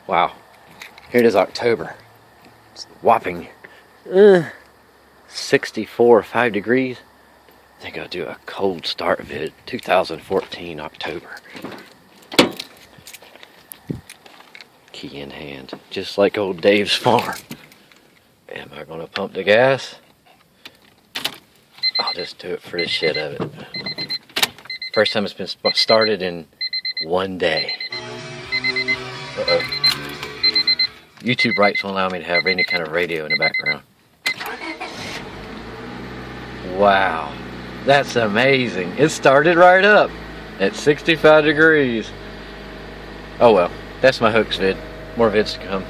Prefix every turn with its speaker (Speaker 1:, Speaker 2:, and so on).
Speaker 1: Wow, here it is, October. It's whopping 64, 5 degrees. I think I'll do a cold start vid, 2014 October. Key in hand, just like old Dave's farm. Am I gonna pump the gas? I'll just do it for the shit of it. First time it's been started in one day. Uh-oh. YouTube rights won't allow me to have any kind of radio in the background. Wow, that's amazing. It started right up at 65 degrees. Oh well, that's my hoax vid. More vids to come.